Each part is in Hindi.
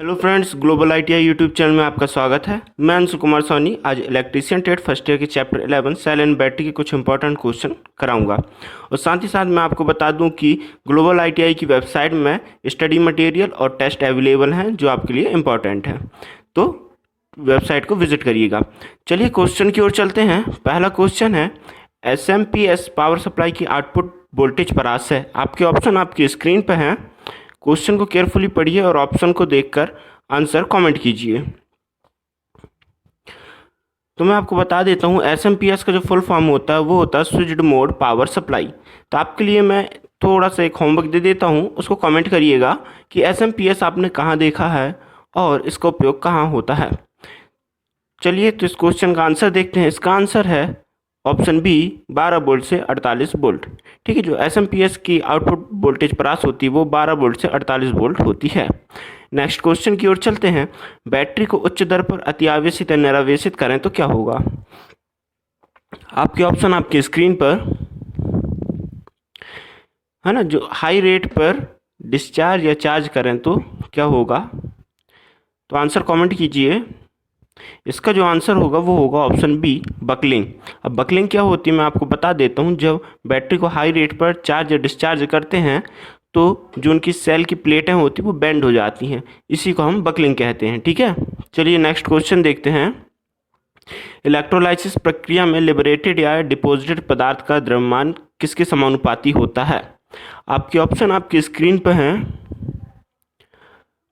Hello friends, global ITI YouTube channel में आपका स्वागत है। मैं अंशु कुमार सोनी आज इलेक्ट्रीशियन ट्रेड फर्स्ट ईयर के चैप्टर 11 सेल एंड बैटरी के कुछ इंपॉर्टेंट क्वेश्चन कराऊंगा और साथ ही साथ मैं आपको बता दूं कि ग्लोबल आईटीआई की वेबसाइट में स्टडी मटेरियल और टेस्ट अवेलेबल हैं जो आपके लिए इम्पॉर्टेंट हैं, तो वेबसाइट को विजिट करिएगा। चलिए क्वेश्चन की ओर चलते हैं। पहला क्वेश्चन है एसएमपीएस पावर सप्लाई की आउटपुट वोल्टेज परास है। आपके ऑप्शन आपकी स्क्रीन पर हैं। क्वेश्चन को केयरफुली पढ़िए और ऑप्शन को देखकर आंसर कमेंट कीजिए। तो मैं आपको बता देता हूँ एसएमपीएस का जो फुल फॉर्म होता है वो होता है स्विच्ड मोड पावर सप्लाई। तो आपके लिए मैं थोड़ा सा एक होमवर्क दे देता हूँ, उसको कमेंट करिएगा कि एसएमपीएस आपने कहाँ देखा है और इसका उपयोग कहाँ होता है। चलिए तो इस क्वेश्चन का आंसर देखते हैं। इसका आंसर है ऑप्शन बी 12 वोल्ट से 48 वोल्ट। ठीक है, जो एसएमपीएस की आउटपुट वोल्टेज परास होती है वो 12 वोल्ट से 48 वोल्ट होती है। नेक्स्ट क्वेश्चन की ओर चलते हैं। बैटरी को उच्च दर पर अतिआवेशित या निरावेशित करें तो क्या होगा। आपके ऑप्शन आपकी स्क्रीन पर है ना। जो हाई रेट पर डिस्चार्ज या चार्ज करें तो क्या होगा, तो आंसर कमेंट कीजिए। इसका जो आंसर होगा वो होगा ऑप्शन बी बकलिंग। अब बकलिंग क्या होती है मैं आपको बता देता हूँ। जब बैटरी को हाई रेट पर चार्ज या डिस्चार्ज करते हैं तो जो उनकी सेल की प्लेटें होती हैं वो बेंड हो जाती हैं, इसी को हम बकलिंग कहते हैं। ठीक है, चलिए नेक्स्ट क्वेश्चन देखते हैं। इलेक्ट्रोलाइसिस प्रक्रिया में लिबरेटेड या डिपोजिटेड पदार्थ का द्रव्यमान किसके समानुपाती होता है। आपके ऑप्शन आपकी स्क्रीन पर हैं।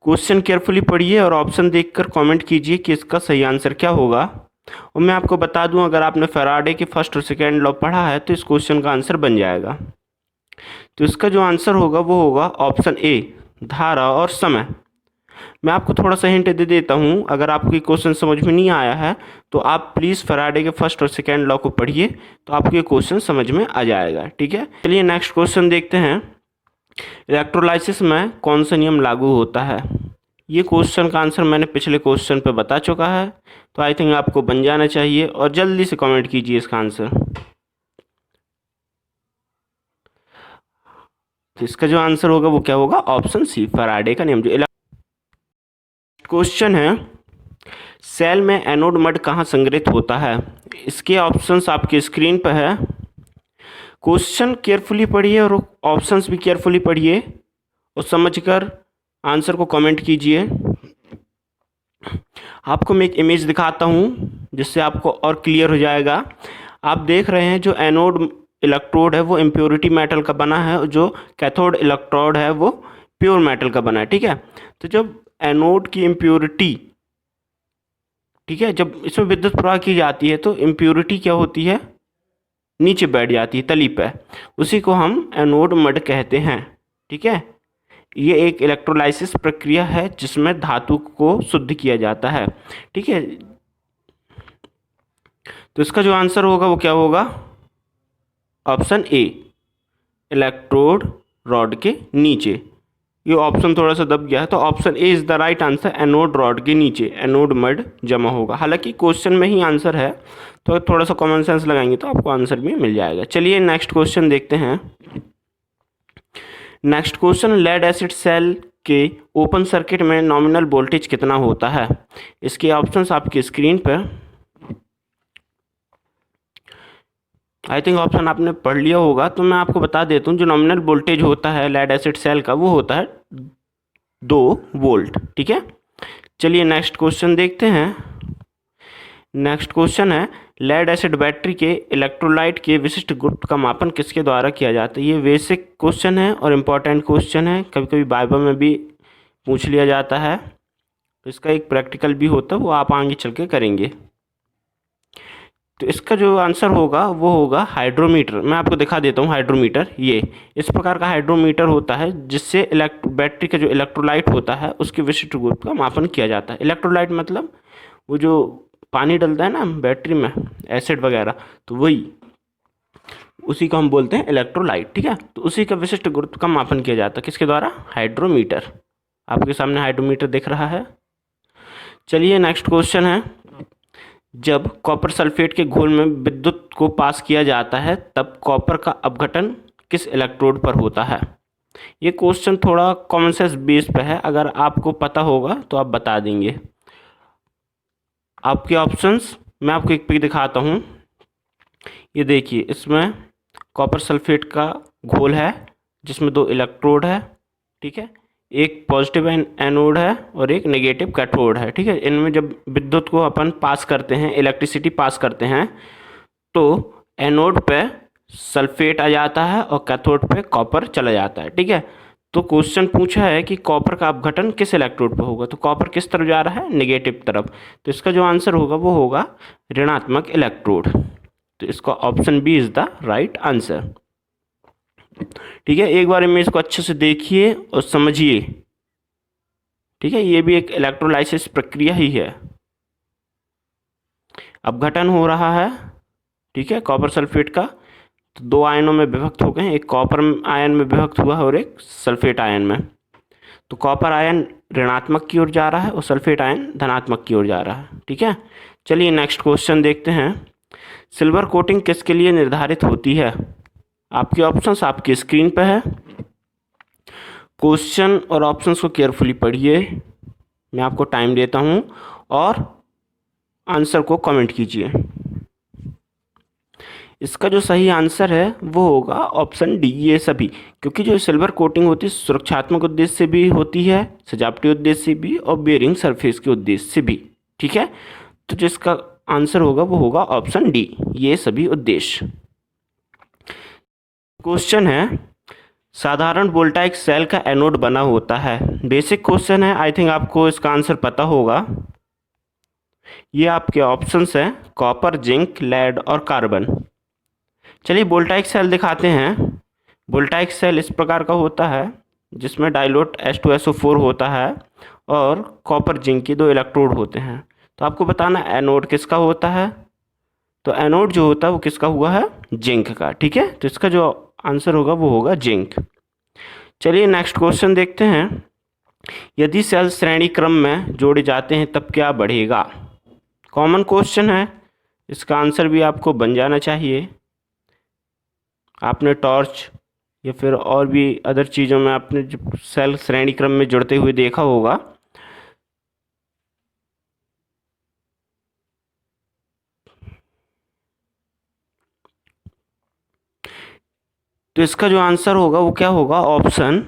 क्वेश्चन केयरफुली पढ़िए और ऑप्शन देखकर कमेंट कीजिए कि इसका सही आंसर क्या होगा। और मैं आपको बता दूं, अगर आपने फैराडे के फर्स्ट और सेकेंड लॉ पढ़ा है तो इस क्वेश्चन का आंसर बन जाएगा। तो इसका जो आंसर होगा वो होगा ऑप्शन ए धारा और समय। मैं आपको थोड़ा सा हिंट दे देता हूं, अगर आपको क्वेश्चन समझ में नहीं आया है तो आप प्लीज़ फैराडे के फर्स्ट और सेकेंड लॉ को पढ़िए, तो आपको ये क्वेश्चन समझ में आ जाएगा। ठीक है, चलिए नेक्स्ट क्वेश्चन देखते हैं। इलेक्ट्रोलाइसिस में कौन सा नियम लागू होता है। ये क्वेश्चन का आंसर मैंने पिछले क्वेश्चन पे बता चुका है, तो आई थिंक आपको बन जाना चाहिए और जल्दी से कमेंट कीजिए इसका आंसर। तो इसका जो आंसर होगा वो क्या होगा, ऑप्शन सी फैराडे का नियम। जो क्वेश्चन है सेल में एनोड मड कहाँ संग्रहित होता है। इसके ऑप्शंस आपकी स्क्रीन पर है। क्वेश्चन केयरफुली पढ़िए और ऑप्शंस भी केयरफुली पढ़िए और समझकर आंसर को कमेंट कीजिए। आपको मैं एक इमेज दिखाता हूँ जिससे आपको और क्लियर हो जाएगा। आप देख रहे हैं जो एनोड इलेक्ट्रोड है वो इम्प्योरिटी मेटल का बना है और जो कैथोड इलेक्ट्रोड है वो प्योर मेटल का बना है। ठीक है, तो जब एनोड की इम्प्योरिटी, ठीक है, जब इसमें विद्युत प्रवाह की जाती है तो इम्प्योरिटी क्या होती है, नीचे बैठ जाती है तली पे, उसी को हम एनोड मड कहते हैं। ठीक है, ये एक इलेक्ट्रोलाइसिस प्रक्रिया है जिसमें धातु को शुद्ध किया जाता है। ठीक है, तो इसका जो आंसर होगा वो क्या होगा, ऑप्शन ए इलेक्ट्रोड रॉड के नीचे। ये ऑप्शन थोड़ा सा दब गया है तो option A is the right answer. Anode rod के नीचे एनोड मड जमा होगा। हालांकि क्वेश्चन में ही आंसर है तो थोड़ा सा कॉमन सेंस लगाएंगे तो आपको आंसर भी मिल जाएगा। चलिए नेक्स्ट क्वेश्चन देखते हैं। Next question, lead acid cell के ओपन सर्किट में नॉमिनल वोल्टेज कितना होता है। इसके ऑप्शंस आपकी स्क्रीन पर। आई थिंक ऑप्शन आपने पढ़ लिया होगा तो मैं आपको बता देता हूँ। जो नॉमिनल वोल्टेज होता है लेड एसिड सेल का वो होता है 2 वोल्ट। ठीक है, चलिए नेक्स्ट क्वेश्चन देखते हैं। नेक्स्ट क्वेश्चन है लेड एसिड बैटरी के इलेक्ट्रोलाइट के विशिष्ट गुण का मापन किसके द्वारा किया जाता है। ये बेसिक क्वेश्चन है और इम्पॉर्टेंट क्वेश्चन है, कभी कभी बाइबल में भी पूछ लिया जाता है। इसका एक प्रैक्टिकल भी होता है, वो आप आगे चल के करेंगे। तो इसका जो आंसर होगा वो होगा हाइड्रोमीटर। मैं आपको दिखा देता हूँ हाइड्रोमीटर। ये इस प्रकार का हाइड्रोमीटर होता है जिससे बैटरी का जो इलेक्ट्रोलाइट होता है उसके विशिष्ट गुण का मापन किया जाता है। इलेक्ट्रोलाइट मतलब वो जो पानी डलता है ना बैटरी में, एसिड वगैरह, तो वही, उसी को हम बोलते हैं इलेक्ट्रोलाइट। ठीक है, तो उसी का विशिष्ट गुण का मापन किया जाता है किसके द्वारा, हाइड्रोमीटर। आपके सामने हाइड्रोमीटर दिख रहा है। चलिए नेक्स्ट क्वेश्चन है, जब कॉपर सल्फेट के घोल में विद्युत को पास किया जाता है तब कॉपर का अपघटन किस इलेक्ट्रोड पर होता है। ये क्वेश्चन थोड़ा कॉमन सेंस बेस पे है, अगर आपको पता होगा तो आप बता देंगे। आपके ऑप्शंस मैं आपको एक पिक दिखाता हूँ। ये देखिए, इसमें कॉपर सल्फेट का घोल है जिसमें 2 इलेक्ट्रोड है, ठीक है। एक पॉजिटिव एनोड है और एक नेगेटिव कैथोड है, ठीक है। इनमें जब विद्युत को अपन पास करते हैं, इलेक्ट्रिसिटी पास करते हैं, तो एनोड पे सल्फेट आ जाता है और कैथोड पे कॉपर चला जाता है, ठीक है। तो क्वेश्चन पूछा है कि कॉपर का अपघटन किस इलेक्ट्रोड पे होगा, तो कॉपर किस तरफ जा रहा है, नेगेटिव तरफ। तो इसका जो आंसर होगा वो होगा ऋणात्मक इलेक्ट्रोड। तो इसका option B is the right answer, ठीक है। एक बार इमेज को अच्छे से देखिए और समझिए, ठीक है। ये भी एक इलेक्ट्रोलाइसिस प्रक्रिया ही है। अपघटन हो रहा है, ठीक है, कॉपर सल्फेट का। तो 2 आयनों में विभक्त हो गए, एक कॉपर आयन में विभक्त हुआ है और एक सल्फेट आयन में। तो कॉपर आयन ऋणात्मक की ओर जा रहा है और सल्फेट आयन धनात्मक की ओर जा रहा है, ठीक है। चलिए नेक्स्ट क्वेश्चन देखते हैं। सिल्वर कोटिंग किसके लिए निर्धारित होती है? आपके ऑप्शंस आपकी स्क्रीन पे है। क्वेश्चन और ऑप्शंस को केयरफुली पढ़िए, मैं आपको टाइम देता हूँ, और आंसर को कमेंट कीजिए। इसका जो सही आंसर है वो होगा ऑप्शन डी, ये सभी। क्योंकि जो सिल्वर कोटिंग होती है सुरक्षात्मक उद्देश्य से भी होती है, सजावटी उद्देश्य से भी, और बेयरिंग सरफेस के उद्देश्य से भी, ठीक है। तो जिसका आंसर होगा वो होगा ऑप्शन डी, ये सभी उद्देश्य। क्वेश्चन है, साधारण वोल्टाइक सेल का एनोड बना होता है। बेसिक क्वेश्चन है, आई थिंक आपको इसका आंसर पता होगा। ये आपके ऑप्शंस हैं कॉपर, जिंक, लेड और कार्बन। चलिए वोल्टाइक सेल दिखाते हैं। वोल्टाइक सेल इस प्रकार का होता है जिसमें डाइलोट H2SO4 होता है और कॉपर जिंक के 2 इलेक्ट्रोड होते हैं। तो आपको बताना एनोड किसका होता है। तो एनोड जो होता है वो किसका हुआ है, जिंक का, ठीक है। तो इसका जो आंसर होगा वो होगा जिंक। चलिए नेक्स्ट क्वेश्चन देखते हैं। यदि सेल श्रेणी क्रम में जोड़े जाते हैं तब क्या बढ़ेगा? कॉमन क्वेश्चन है, इसका आंसर भी आपको बन जाना चाहिए। आपने टॉर्च या फिर और भी अदर चीज़ों में आपने जब सेल श्रेणी क्रम में जुड़ते हुए देखा होगा। तो इसका जो आंसर होगा वो क्या होगा, ऑप्शन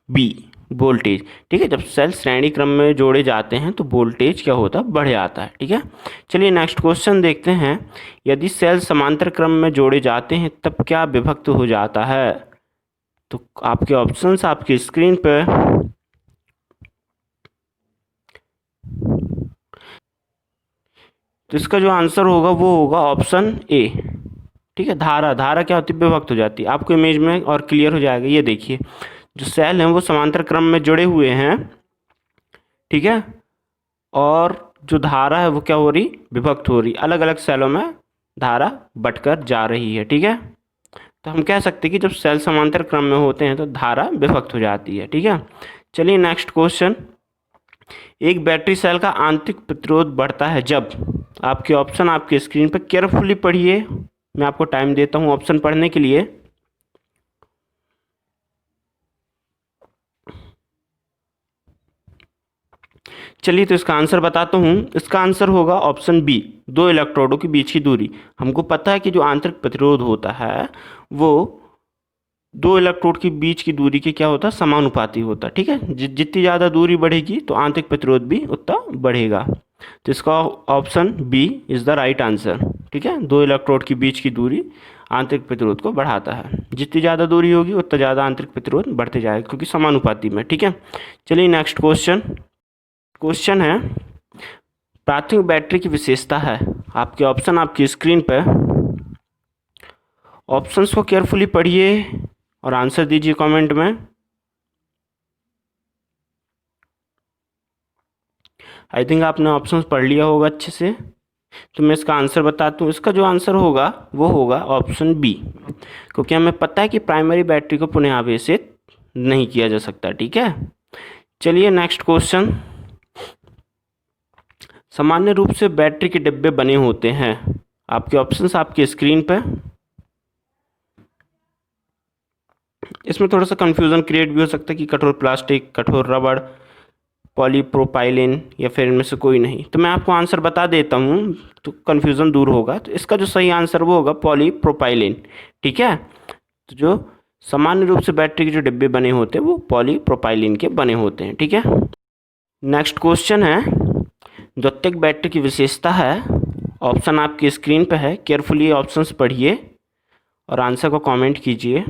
बी, वोल्टेज, ठीक है। जब सेल श्रेणी क्रम में जोड़े जाते हैं तो वोल्टेज क्या होता है, बढ़ जाता है, ठीक है। चलिए नेक्स्ट क्वेश्चन देखते हैं। यदि सेल समांतर क्रम में जोड़े जाते हैं तब क्या विभक्त हो जाता है? तो आपके ऑप्शंस आपकी स्क्रीन पे। तो इसका जो आंसर होगा वो होगा ऑप्शन ए, ठीक है। धारा क्या होती है, विभक्त हो जाती है। आपको इमेज में और क्लियर हो जाएगा। ये देखिए, जो सेल हैं वो समांतर क्रम में जुड़े हुए हैं, ठीक है, और जो धारा है वो क्या हो रही, विभक्त हो रही, अलग अलग सेलों में धारा बटकर जा रही है, ठीक है। तो हम कह सकते हैं कि जब सेल समांतर क्रम में होते हैं तो धारा विभक्त हो जाती है, ठीक है। चलिए नेक्स्ट क्वेश्चन। एक बैटरी सेल का आंतरिक प्रतिरोध बढ़ता है जब? आपके ऑप्शन आपकी स्क्रीन पर, केयरफुली पढ़िए, मैं आपको टाइम देता हूँ ऑप्शन पढ़ने के लिए। चलिए तो इसका आंसर बताता हूँ। इसका आंसर होगा ऑप्शन बी, 2 इलेक्ट्रोडों के बीच की दूरी। हमको पता है कि जो आंतरिक प्रतिरोध होता है वो 2 इलेक्ट्रोड के बीच की दूरी के क्या होता है, समानुपाती होता है, ठीक है। जितनी ज़्यादा दूरी बढ़ेगी तो आंतरिक प्रतिरोध भी उतना बढ़ेगा। तो इसका option B is the right answer, ठीक है। 2 इलेक्ट्रोड के बीच की दूरी आंतरिक प्रतिरोध को बढ़ाता है। जितनी ज़्यादा दूरी होगी उतना ज़्यादा आंतरिक प्रतिरोध बढ़ते जाएगा, क्योंकि समानुपाती में, ठीक है। चलिए नेक्स्ट क्वेश्चन है, प्राथमिक बैटरी की विशेषता है। आपके ऑप्शन आपकी स्क्रीन पर। ऑप्शंस को केयरफुली पढ़िए और आंसर दीजिए कमेंट में। आई थिंक आपने ऑप्शंस पढ़ लिया होगा अच्छे से। तो मैं इसका आंसर बताता हूँ। इसका जो आंसर होगा वो होगा ऑप्शन बी, क्योंकि हमें पता है कि प्राइमरी बैटरी को पुनः आवेशित नहीं किया जा सकता, ठीक है। चलिए नेक्स्ट क्वेश्चन। सामान्य रूप से बैटरी के डिब्बे बने होते हैं। आपके ऑप्शंस आपकी स्क्रीन पर। इसमें थोड़ा सा कन्फ्यूज़न क्रिएट भी हो सकता है कि कठोर प्लास्टिक, कठोर रबड़, पॉलीप्रोपाइलिन या फिर इनमें से कोई नहीं। तो मैं आपको आंसर बता देता हूँ तो कन्फ्यूज़न दूर होगा। तो इसका जो सही आंसर वो होगा पॉलीप्रोपाइलिन। ठीक है, तो जो सामान्य रूप से बैटरी के जो डिब्बे बने होते हैं वो पॉलीप्रोपाइलिन के बने होते हैं। ठीक है, नेक्स्ट क्वेश्चन है, द्वितीयक बैटरी की विशेषता है। ऑप्शन आपकी स्क्रीन पे है, केयरफुली ऑप्शंस पढ़िए और आंसर को कमेंट कीजिए।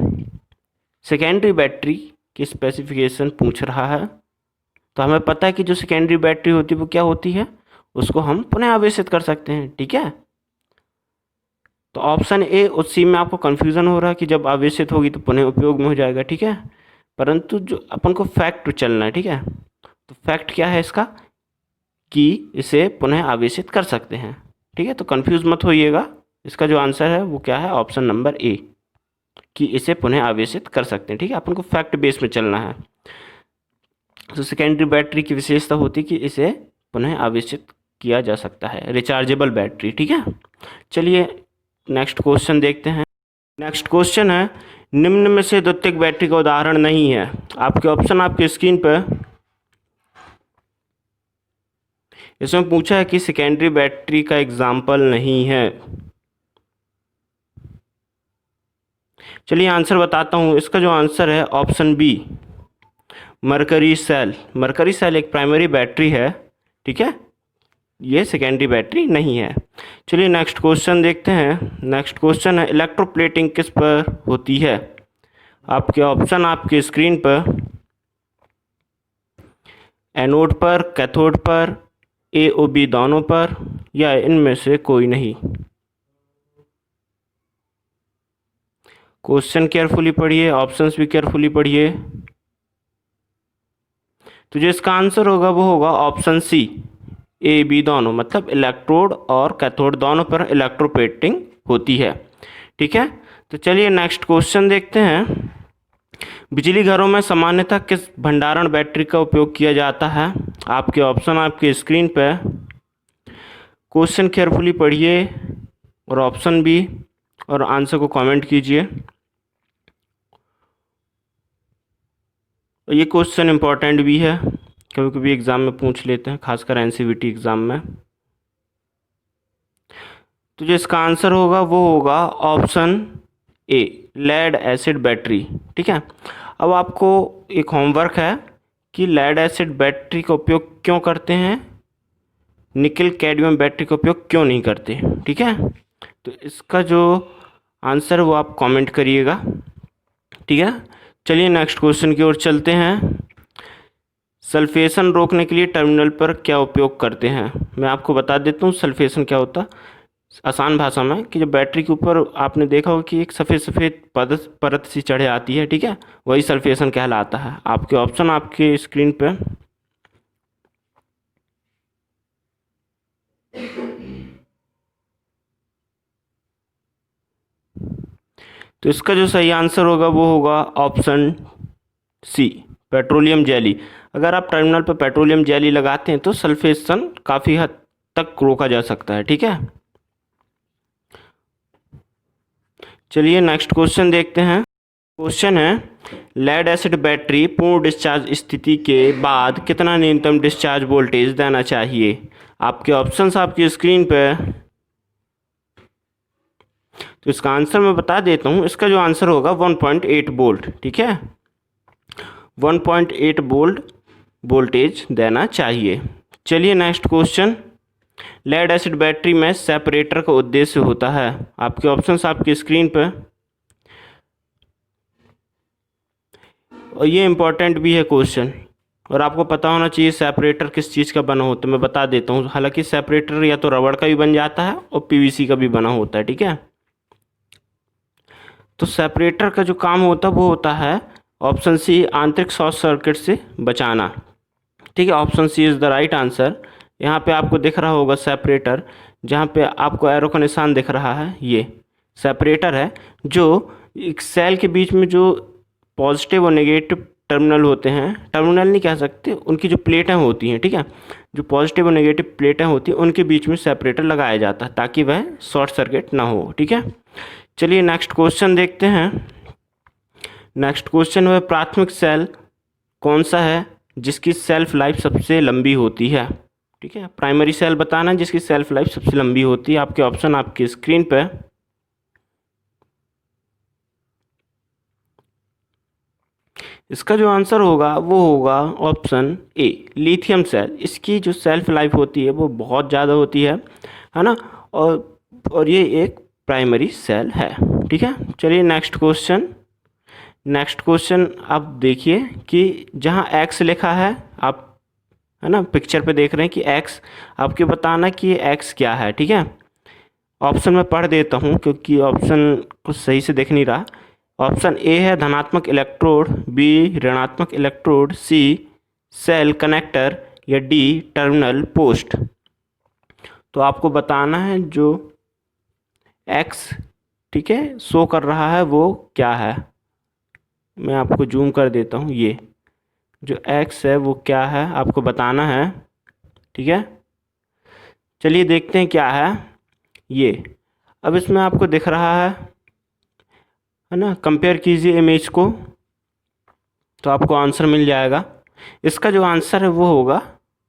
सेकेंडरी बैटरी की स्पेसिफिकेशन पूछ रहा है। तो हमें पता है कि जो सेकेंडरी बैटरी होती है वो क्या होती है, उसको हम पुनः आवेशित कर सकते हैं। ठीक है, तो ऑप्शन ए, उसी में आपको कन्फ्यूज़न हो रहा है कि जब आवेशित होगी तो पुनः उपयोग में हो जाएगा। ठीक है, परंतु जो अपन को फैक्ट चलना है। ठीक है, तो फैक्ट क्या है इसका कि इसे पुनः आवेशित कर सकते हैं। ठीक है, तो कंफ्यूज मत होइएगा। इसका जो आंसर है वो क्या है, ऑप्शन नंबर ए, कि इसे पुनः आवेशित कर सकते हैं। ठीक है, अपन को फैक्ट बेस में चलना है। तो सेकेंडरी बैटरी की विशेषता होती है कि इसे पुनः आवेशित किया जा सकता है, रिचार्जेबल बैटरी। ठीक है, चलिए नेक्स्ट क्वेश्चन देखते हैं। नेक्स्ट क्वेश्चन है, निम्न में से द्वितीयक बैटरी का उदाहरण नहीं है। आपके ऑप्शन आपके स्क्रीन पर। इसमें पूछा है कि सेकेंडरी बैटरी का एग्जाम्पल नहीं है। चलिए आंसर बताता हूँ। इसका जो आंसर है option B, mercury cell. Mercury cell एक प्राइमरी बैटरी है। ठीक है, ये सेकेंडरी बैटरी नहीं है। चलिए नेक्स्ट क्वेश्चन देखते हैं। नेक्स्ट क्वेश्चन है, इलेक्ट्रोप्लेटिंग किस पर होती है। आपके ऑप्शन आपके स्क्रीन पर। एनोड पर, कैथोड पर, ए ओ बी दोनों पर, या इनमें से कोई नहीं। क्वेश्चन केयरफुली पढ़िए, ऑप्शंस भी केयरफुली पढ़िए। तो जो इसका आंसर होगा वो होगा ऑप्शन सी, ए बी दोनों, मतलब इलेक्ट्रोड और कैथोड दोनों पर इलेक्ट्रोप्लेटिंग होती है। ठीक है, तो चलिए नेक्स्ट क्वेश्चन देखते हैं। बिजली घरों में सामान्यतः किस भंडारण बैटरी का उपयोग किया जाता है। आपके ऑप्शन आपके स्क्रीन पे। क्वेश्चन केयरफुली पढ़िए और ऑप्शन भी और आंसर को कमेंट कीजिए। ये क्वेश्चन इम्पोर्टेंट भी है, कभी कभी एग्ज़ाम में पूछ लेते हैं, खासकर एनसीवीटी एग्ज़ाम में। तो जो इसका आंसर होगा वो होगा option A, lead acid battery. ठीक है, अब आपको एक होमवर्क है कि लेड एसिड बैटरी का उपयोग क्यों करते हैं, निकल कैडमियम बैटरी का उपयोग क्यों नहीं करते। ठीक है, तो इसका जो आंसर वो आप कमेंट करिएगा। ठीक है, चलिए नेक्स्ट क्वेश्चन की ओर चलते हैं। सल्फेशन रोकने के लिए टर्मिनल पर क्या उपयोग करते हैं। मैं आपको बता देता हूँ सल्फेशन क्या होता है आसान भाषा में, कि जब बैटरी के ऊपर आपने देखा हो कि एक सफ़ेद सफ़ेद परत सी चढ़े आती है। ठीक है, वही सल्फेशन कहलाता है। आपके ऑप्शन आपके स्क्रीन पे। तो इसका जो सही आंसर होगा वो होगा ऑप्शन सी, पेट्रोलियम जेली। अगर आप टर्मिनल पर पेट्रोलियम जेली लगाते हैं तो सल्फेशन काफ़ी हद तक रोका जा सकता है। ठीक है, चलिए नेक्स्ट क्वेश्चन देखते हैं। क्वेश्चन है, लेड एसिड बैटरी पूर्ण डिस्चार्ज स्थिति के बाद कितना न्यूनतम डिस्चार्ज वोल्टेज देना चाहिए। आपके ऑप्शंस आपकी स्क्रीन पे। तो इसका आंसर मैं बता देता हूँ। इसका जो आंसर होगा 1.8 वोल्ट। ठीक है, 1.8 वोल्ट वोल्टेज देना चाहिए। चलिए next question, lead acid battery में सेपरेटर का उद्देश्य होता है। आपके ऑप्शंस आपकी स्क्रीन पर। और ये इम्पोर्टेंट भी है क्वेश्चन, और आपको पता होना चाहिए सेपरेटर किस चीज़ का बना होता है। मैं बता देता हूँ। हालांकि सेपरेटर या तो रबड़ का भी बन जाता है और पीवीसी का भी बना होता है। ठीक है, तो सेपरेटर का जो काम होता है वो होता है ऑप्शन सी, आंतरिक शॉर्ट सर्किट से बचाना। ठीक है, option C is the right answer. यहाँ पे आपको दिख रहा होगा सेपरेटर, जहाँ पे आपको एरो का निशान दिख रहा है, ये सेपरेटर है जो एक सेल के बीच में जो पॉजिटिव और नेगेटिव टर्मिनल होते हैं, टर्मिनल नहीं कह सकते, उनकी जो प्लेटें होती हैं। ठीक है, जो पॉजिटिव और नेगेटिव प्लेटें होती हैं उनके बीच में सेपरेटर लगाया जाता है ताकि वह शॉर्ट सर्किट ना हो। ठीक है, चलिए नेक्स्ट क्वेश्चन देखते हैं। नेक्स्ट क्वेश्चन है प्राथमिक सेल कौन सा है जिसकी सेल्फ लाइफ सबसे लंबी होती है। ठीक है, प्राइमरी सेल बताना है जिसकी सेल्फ लाइफ सबसे लंबी होती है। आपके ऑप्शन आपकी स्क्रीन पे। इसका जो आंसर होगा वो होगा ऑप्शन ए, लिथियम सेल। इसकी जो सेल्फ लाइफ होती है वो बहुत ज़्यादा होती है ना, और ये एक प्राइमरी सेल है। ठीक है, चलिए नेक्स्ट क्वेश्चन। नेक्स्ट क्वेश्चन आप देखिए कि जहाँ एक्स लिखा है, आप है ना पिक्चर पे देख रहे हैं कि एक्स, आपके बताना कि ये एक्स क्या है। ठीक है, ऑप्शन में पढ़ देता हूँ क्योंकि ऑप्शन कुछ सही से देख नहीं रहा। ऑप्शन ए है धनात्मक इलेक्ट्रोड, बी ऋणात्मक इलेक्ट्रोड, सी सेल कनेक्टर, या डी टर्मिनल पोस्ट। तो आपको बताना है जो एक्स, ठीक है, शो कर रहा है वो क्या है। मैं आपको जूम कर देता हूँ। ये जो एक्स है वो क्या है आपको बताना है। ठीक है, चलिए देखते हैं क्या है ये। अब इसमें आपको दिख रहा है ना, कंपेयर कीजिए इमेज को तो आपको आंसर मिल जाएगा। इसका जो आंसर है वो होगा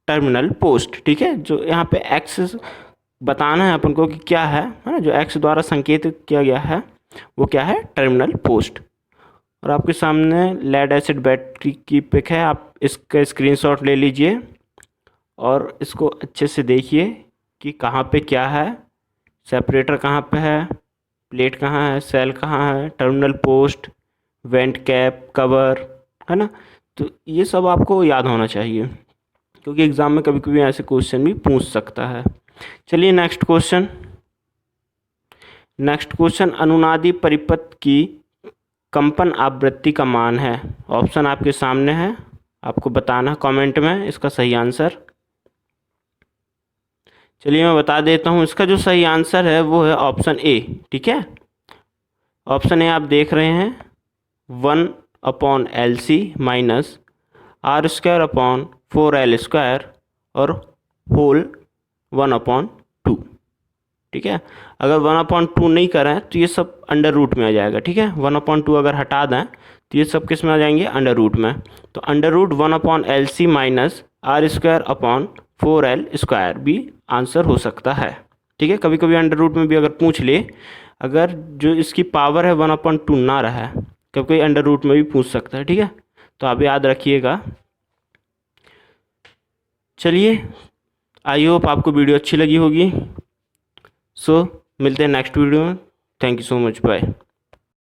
टर्मिनल पोस्ट। ठीक है, जो यहाँ पे एक्स बताना है अपन को कि क्या है ना, जो एक्स द्वारा संकेतित किया गया है वो क्या है, टर्मिनल पोस्ट। और आपके सामने लेड एसिड बैटरी की पिक है, आप इसका स्क्रीनशॉट ले लीजिए और इसको अच्छे से देखिए कि कहाँ पे क्या है, सेपरेटर कहाँ पे है, प्लेट कहाँ है, सेल कहाँ है, terminal post, went cap, cover, है ना। तो ये सब आपको याद होना चाहिए क्योंकि एग्ज़ाम में कभी कभी ऐसे क्वेश्चन भी पूछ सकता है। चलिए नेक्स्ट क्वेश्चन। नेक्स्ट क्वेश्चन अनुनादी परिपथ की कंपन आवृत्ति का मान है। ऑप्शन आपके सामने है, आपको बताना है कमेंट में इसका सही आंसर। चलिए मैं बता देता हूँ, इसका जो सही आंसर है वो है ऑप्शन ए। ठीक है, ऑप्शन ए आप देख रहे हैं 1/LC माइनस R²/4L² और होल 1/2। ठीक है, अगर 1/2 नहीं करें तो ये सब अंडर रूट में आ जाएगा। ठीक है, 1/2 अगर हटा दें तो ये सब किस में आ जाएंगे, अंडर रूट में। तो under root 1/LC minus R²/4L² भी आंसर हो सकता है। ठीक है, कभी कभी अंडर रूट में भी अगर पूछ ले, अगर जो इसकी पावर है 1/2 ना रहा है, कभी कोई अंडर रूट में भी पूछ सकता है। ठीक है, तो आप याद रखिएगा। चलिए, आई होप आपको वीडियो अच्छी लगी होगी। सो मिलते हैं नेक्स्ट वीडियो में। Thank you so much, bye.